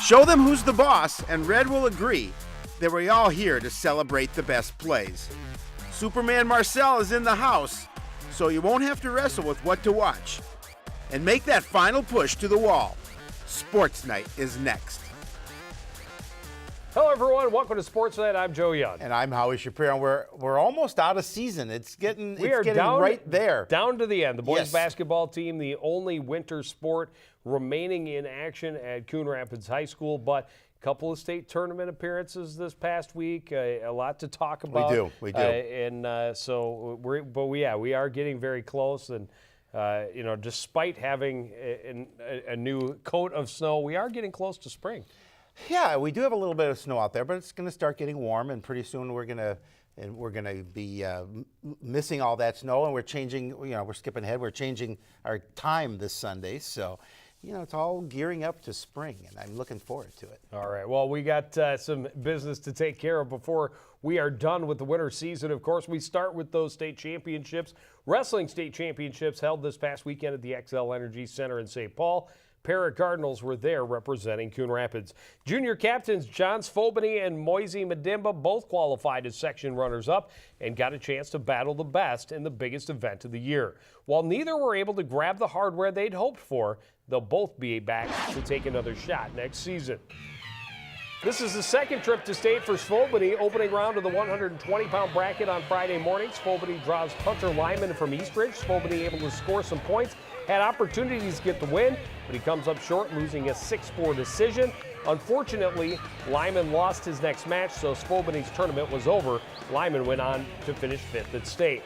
Show them who's the boss, and Red will agree that we're all here to celebrate the best plays. Superman Marcel is in the house, so you won't have to wrestle with what to watch. And make that final push to the wall. Sports Night is next. Hello, everyone. Welcome to Sportsnight. I'm Joe Young. And I'm Howie Shapiro. We're almost out of season. It's getting down, right there. Down to the end. The boys Yes. basketball team, the only winter sport remaining in action at Coon Rapids High School, but a couple of state tournament appearances this past week. A lot to talk about. We do. We are getting very close. And despite having a new coat of snow, we are getting close to spring. Yeah, we do have a little bit of snow out there, but it's going to start getting warm, and pretty soon we're going to be missing all that snow, and we're changing. We're skipping ahead. We're changing our time this Sunday, so it's all gearing up to spring, and I'm looking forward to it. All right. Well, we got some business to take care of before we are done with the winter season. Of course, we start with those state championships. Wrestling state championships held this past weekend at the XL Energy Center in St. Paul. Para Cardinals were there representing Coon Rapids. Junior captains John Svobany and Moisey Madimba both qualified as section runners-up and got a chance to battle the best in the biggest event of the year. While neither were able to grab the hardware they'd hoped for, they'll both be back to take another shot next season. This is the second trip to state for Svobany, opening round of the 120-pound bracket on Friday morning. Svobany draws Hunter Lyman from Eastridge. Svobany able to score some points, had opportunities to get the win, but he comes up short, losing a 6-4 decision. Unfortunately, Lyman lost his next match, so Svobany's tournament was over. Lyman went on to finish 5th at state.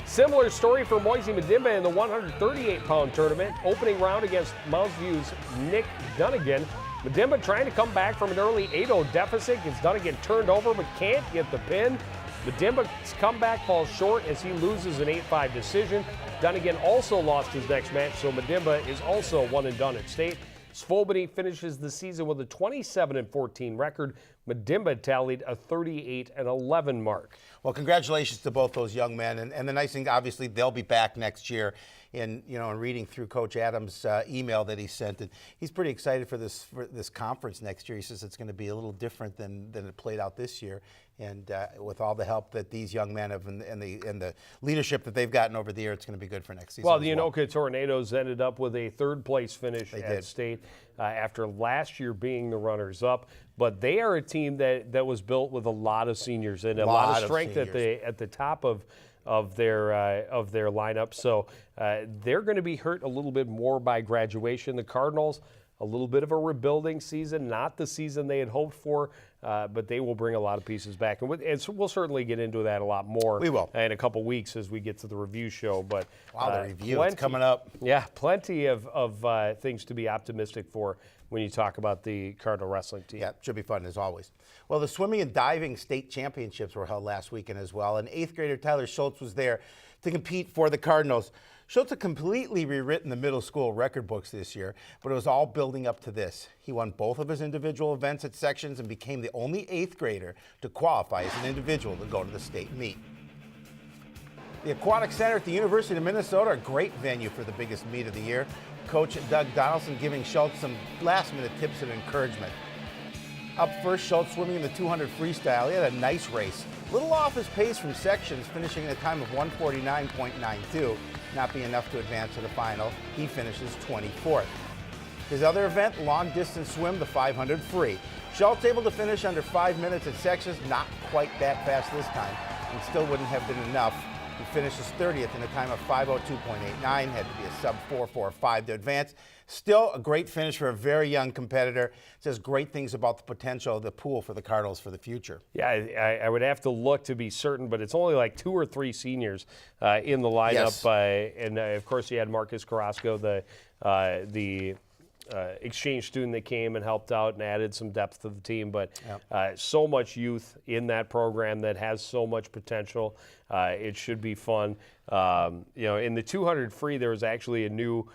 Similar story for Moisey Madimba in the 138-pound tournament. Opening round against Mounds View's Nick Dunnigan. Madimba trying to come back from an early 8-0 deficit, gets Dunnigan turned over but can't get the pin. Madimba's comeback falls short as he loses an 8-5 decision. Dunnigan also lost his next match, so Madimba is also one and done at state. Svobany finishes the season with a 27-14 record. Madimba tallied a 38-11 mark. Well, congratulations to both those young men, and the nice thing, obviously, they'll be back next year. And in reading through Coach Adams' email that he sent, and he's pretty excited for this conference next year. He says it's going to be a little different than it played out this year, and with all the help that these young men have and the leadership that they've gotten over the year, it's going to be good for next season. Well, the Anoka Tornadoes ended up with a third-place finish at state after last year being the runners-up. But they are a team that was built with a lot of seniors and a lot of strength at the top of their lineup. So they're going to be hurt a little bit more by graduation. The Cardinals, a little bit of a rebuilding season, not the season they had hoped for, but they will bring a lot of pieces back. And so we'll certainly get into that a lot more. We will. In a couple weeks as we get to the review show. But the review is coming up. Yeah, plenty of things to be optimistic for when you talk about the Cardinal wrestling team. Yeah, should be fun as always. Well, the swimming and diving state championships were held last weekend as well, and 8th grader Tyler Schultz was there to compete for the Cardinals. Schultz had completely rewritten the middle school record books this year, but it was all building up to this. He won both of his individual events at sections and became the only 8th grader to qualify as an individual to go to the state meet. The Aquatic Center at the University of Minnesota, a great venue for the biggest meet of the year. Coach Doug Donaldson giving Schultz some last-minute tips and encouragement. Up first, Schultz swimming in the 200 freestyle. He had a nice race. A little off his pace from sections, finishing in a time of 1:49.92. Not be enough to advance to the final. He finishes 24th. His other event, long-distance swim, the 500 free. Schultz able to finish under 5 minutes at sections, not quite that fast this time, and still wouldn't have been enough. He finishes 30th in a time of 5:02.89, had to be a sub 4:45 to advance. Still a great finish for a very young competitor. Says great things about the potential of the pool for the Cardinals for the future. Yeah, I would have to look to be certain, but it's only like 2 or 3 seniors in the lineup. Yes. And of course, you had Marcus Carrasco, the exchange student that came and helped out and added some depth to the team. But so much youth in that program that has so much potential. It should be fun. In the 200 free, there was actually a new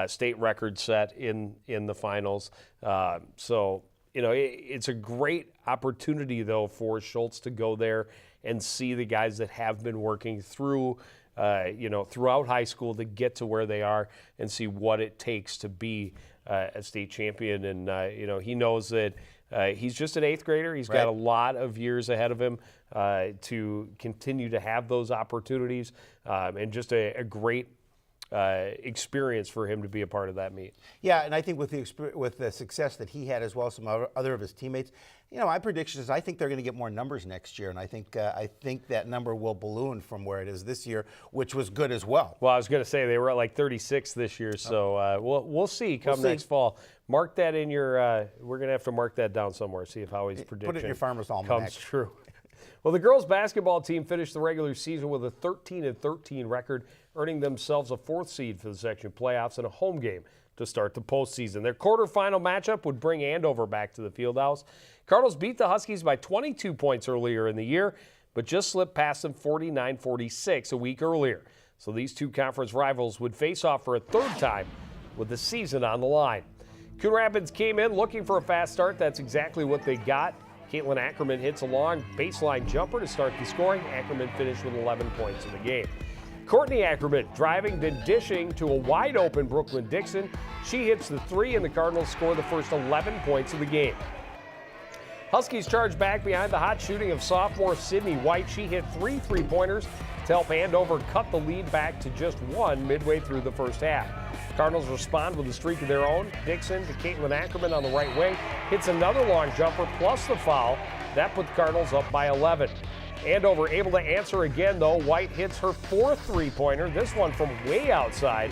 state record set in the finals. It's a great opportunity, though, for Schultz to go there and see the guys that have been working through throughout high school to get to where they are and see what it takes to be a state champion. And, he knows that he's just an 8th grader. He's Right. got a lot of years ahead of him to continue to have those opportunities, and just a great experience for him to be a part of that meet. Yeah, and I think with the success that he had as well as some other of his teammates, my prediction is I think they're going to get more numbers next year, and I think that number will balloon from where it is this year, which was good as well. Well, I was going to say they were at like 36 this year, so we'll see come next fall. Mark that in your. We're going to have to mark that down somewhere. See if Howie's prediction Put it in your farmer's almanac. comes true. Well, the girls basketball team finished the regular season with a 13-13 record, earning themselves a 4th seed for the section playoffs and a home game to start the postseason. Their quarterfinal matchup would bring Andover back to the Fieldhouse. Cardinals beat the Huskies by 22 points earlier in the year, but just slipped past them 49-46 a week earlier. So these two conference rivals would face off for a 3rd time with the season on the line. Coon Rapids came in looking for a fast start. That's exactly what they got. Caitlin Ackerman hits a long baseline jumper to start the scoring. Ackerman finished with 11 points in the game. Courtney Ackerman driving, then dishing to a wide-open Brooklyn Dixon. She hits the 3, and the Cardinals score the first 11 points of the game. Huskies charge back behind the hot shooting of sophomore Sydney White. She hit 3 3-pointers to help Andover cut the lead back to just 1 midway through the first half. Cardinals respond with a streak of their own. Dixon to Caitlin Ackerman on the right wing. Hits another long jumper plus the foul. That put the Cardinals up by 11. Andover able to answer again, though. White hits her 4th 3-pointer, this one from way outside,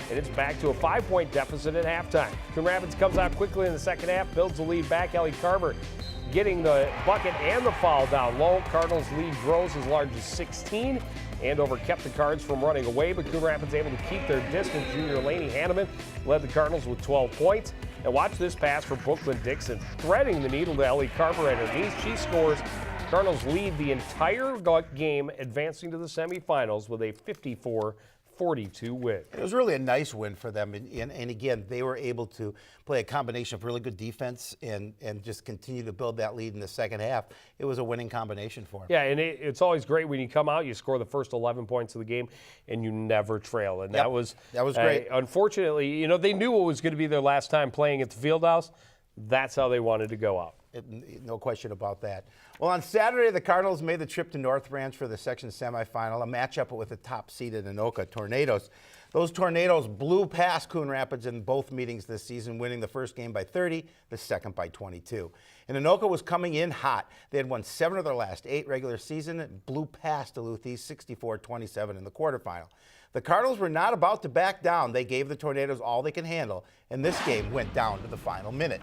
and it's back to a 5-point deficit at halftime. Coon Rapids comes out quickly in the second half, builds the lead back. Ellie Carver getting the bucket and the foul down low. Cardinals lead grows as large as 16. Andover kept the Cards from running away, but Coon Rapids able to keep their distance. Junior Lainey Hanneman led the Cardinals with 12 points. And watch this pass for Brooklyn Dixon, threading the needle to Ellie Carver at her knees. She scores. Cardinals lead the entire game, advancing to the semifinals with a 54-42 win. It was really a nice win for them, and again, they were able to play a combination of really good defense and just continue to build that lead in the second half. It was a winning combination for them. Yeah, and it's always great when you come out, you score the first 11 points of the game, and you never trail. And that was great. Unfortunately, they knew it was going to be their last time playing at the Fieldhouse. That's how they wanted to go out. No question about that. Well, on Saturday, the Cardinals made the trip to North Branch for the section semifinal, a matchup with the top-seeded Anoka Tornadoes. Those Tornadoes blew past Coon Rapids in both meetings this season, winning the first game by 30, the second by 22. And Anoka was coming in hot. They had won 7 of their last 8 regular season and blew past Duluth East 64-27 in the quarterfinal. The Cardinals were not about to back down. They gave the Tornadoes all they can handle, and this game went down to the final minute.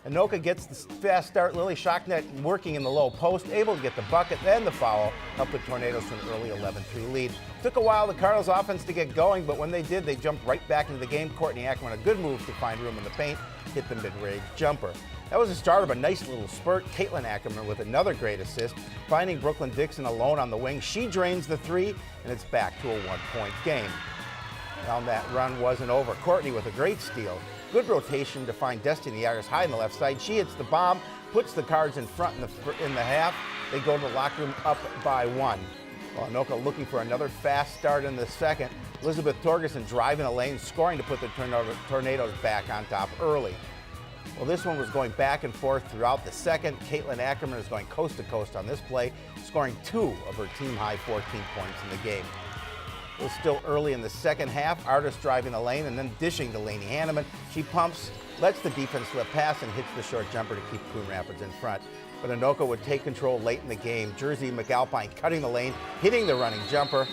Anoka gets the fast start. Lily Shocknet working in the low post, able to get the bucket, then the foul, helped the Tornadoes to an early 11-3 lead. Took a while the Cardinals offense to get going, but when they did, they jumped right back into the game. Courtney Ackerman, a good move to find room in the paint, hit the mid-range jumper. That was the start of a nice little spurt. Caitlin Ackerman with another great assist, finding Brooklyn Dixon alone on the wing. She drains the 3, and it's back to a 1-point game. Well, that run wasn't over. Courtney with a great steal. Good rotation to find Destiny Ayers high on the left side. She hits the bomb, puts the Cards in front in the half. They go to the locker room up by 1. Well, Anoka looking for another fast start in the second. Elizabeth Torgerson driving the lane, scoring to put the Tornadoes back on top early. Well, this one was going back and forth throughout the second. Caitlin Ackerman is going coast to coast on this play, scoring 2 of her team-high 14 points in the game. It was still early in the second half. Artist driving the lane and then dishing to Lainey Hanneman. She pumps, lets the defense slip past, and hits the short jumper to keep Coon Rapids in front. But Anoka would take control late in the game. Jersey McAlpine cutting the lane, hitting the running jumper,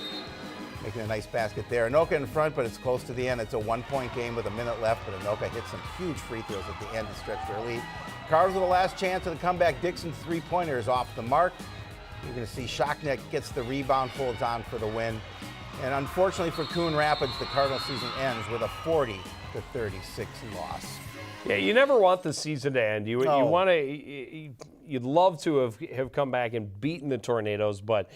making a nice basket there. Anoka in front, but it's close to the end. It's a 1-point game with a minute left, but Anoka hit some huge free throws at the end to stretch their lead. Cardinals with the last chance of the comeback. Dixon's 3-pointer is off the mark. You're going to see Shockneck gets the rebound, holds on for the win. And unfortunately for Coon Rapids, the Cardinal season ends with a 40-36 loss. Yeah, you never want the season to end. You want to. You'd love to have come back and beaten the Tornadoes, but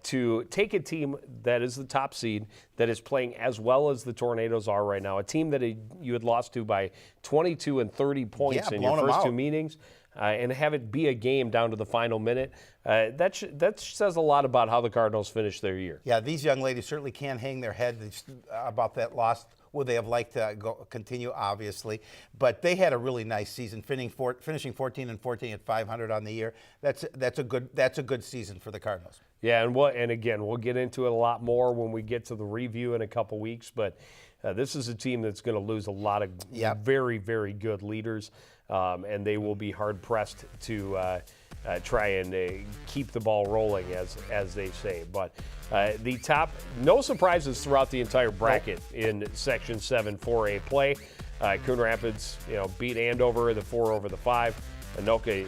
to take a team that is the top seed, that is playing as well as the Tornadoes are right now, a team that you had lost to by 22 and 30 points in your first 2 meetings, and have it be a game down to the final minute, that says a lot about how the Cardinals finished their year. Yeah, these young ladies certainly can't hang their head about that loss. Would they have liked to continue, obviously, but they had a really nice season, finishing 14-14 at 500 on the year. That's a good season for the Cardinals. Yeah, and again, we'll get into it a lot more when we get to the review in a couple weeks. But this is a team that's going to lose a lot of very, very good leaders, and they will be hard pressed to try and keep the ball rolling, as they say. But the top, no surprises throughout the entire bracket in Section 7 4A play. Coon Rapids, beat Andover, the 4 over the 5. Anoka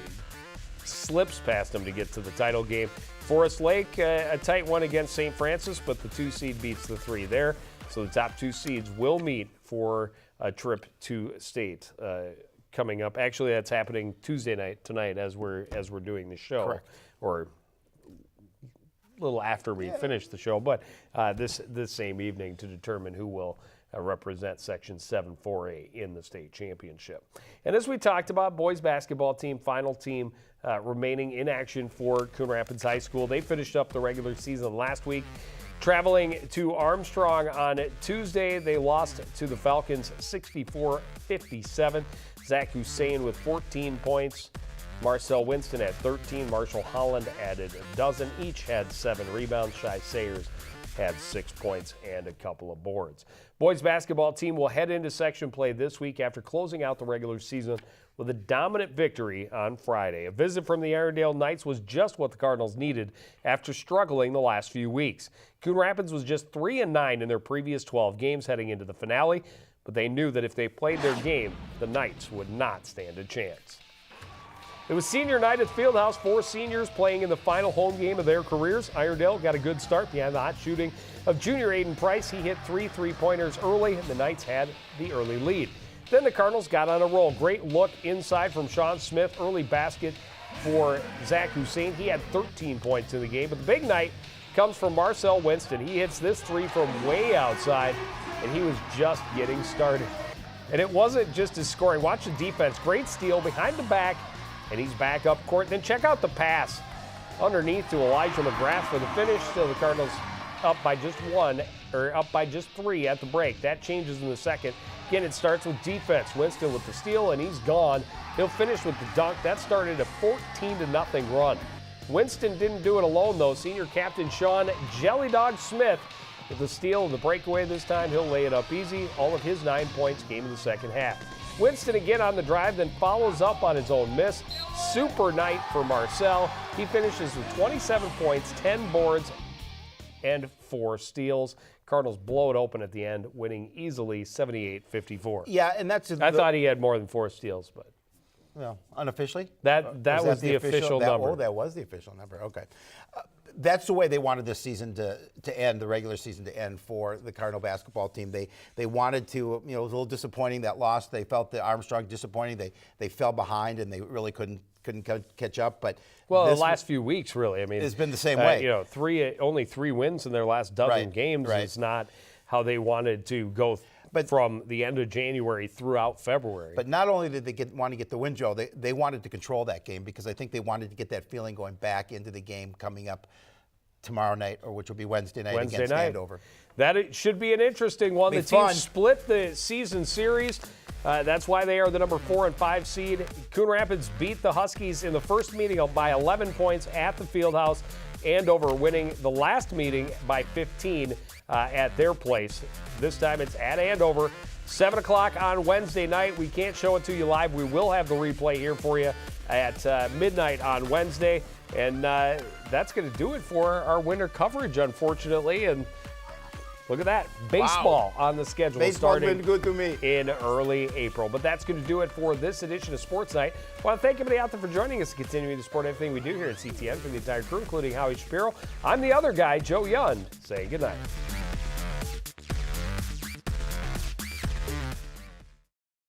slips past them to get to the title game. Forest Lake, a tight one against St. Francis, but the 2 seed beats the 3 there. So the top 2 seeds will meet for a trip to state coming up. Actually, that's happening Tuesday night tonight as we're doing the show. Correct. Or a little after we finish the show, but this same evening to determine who will represent Section 7 4A in the state championship. And as we talked about, boys basketball team, final team remaining in action for Coon Rapids High School. They finished up the regular season last week. Traveling to Armstrong on Tuesday, they lost to the Falcons 64-57. Zach Hussein with 14 points. Marcel Winston had 13. Marshall Holland added a dozen. Each had 7 rebounds. Shai Sayers had 6 points and a couple of boards. Boys basketball team will head into section play this week after closing out the regular season with a dominant victory on Friday. A visit from the Arundel Knights was just what the Cardinals needed after struggling the last few weeks. Coon Rapids was just 3-9 in their previous 12 games heading into the finale, but they knew that if they played their game, the Knights would not stand a chance. It was senior night at the Fieldhouse. 4 seniors playing in the final home game of their careers. Irondale got a good start behind the hot shooting of junior Aiden Price. He hit 3 3-pointers early, and the Knights had the early lead. Then the Cardinals got on a roll. Great look inside from Sean Smith. Early basket for Zach Hussein. He had 13 points in the game. But the big night comes from Marcel Winston. He hits this 3 from way outside, and he was just getting started. And it wasn't just his scoring. Watch the defense. Great steal behind the back, and he's back up court. Then check out the pass underneath to Elijah McGrath for the finish. Still the Cardinals up by just 3 at the break. That changes in the second. Again, it starts with defense. Winston with the steal, and he's gone. He'll finish with the dunk. That started a 14-0 run. Winston didn't do it alone, though. Senior captain Sean Jelly Dog Smith with the steal of the breakaway this time. He'll lay it up easy. All of his 9 points came in the second half. Winston again on the drive, then follows up on his own miss. Super night for Marcel. He finishes with 27 points, 10 boards, and 4 steals. Cardinals blow it open at the end, winning easily 78-54. Yeah, and that's... I thought he had more than 4 steals, but... Well, unofficially? That was the official number. Oh, that was the official number. Okay. That's the way they wanted this season to end, the regular season to end for the Cardinal basketball team. They wanted to, it was a little disappointing, that loss. They felt the Armstrong disappointing. They fell behind, and they really couldn't catch up. But well, the last few weeks, really, I mean, it's been the same way. Only 3 wins in their last dozen games. Right. It's not how they wanted to go from the end of January throughout February. But not only did they want to get the win, Joe, they wanted to control that game, because I think they wanted to get that feeling going back into the game coming up tomorrow night, or which will be Wednesday night against Andover. That should be an interesting one. The team split the season series. That's why they are the number 4 and 5 seed. Coon Rapids beat the Huskies in the first meeting by 11 points at the Fieldhouse. Andover winning the last meeting by 15 at their place. This time it's at Andover. 7 o'clock on Wednesday night. We can't show it to you live. We will have the replay here for you at midnight on Wednesday. And that's going to do it for our winter coverage, unfortunately. And look at that. Baseball on the schedule. Baseball's been good to me. In early April. But that's going to do it for this edition of Sports Night. I want to thank everybody out there for joining us and continuing to support everything we do here at CTN, from the entire crew, including Howie Shapiro. I'm the other guy, Joe Young, saying good night.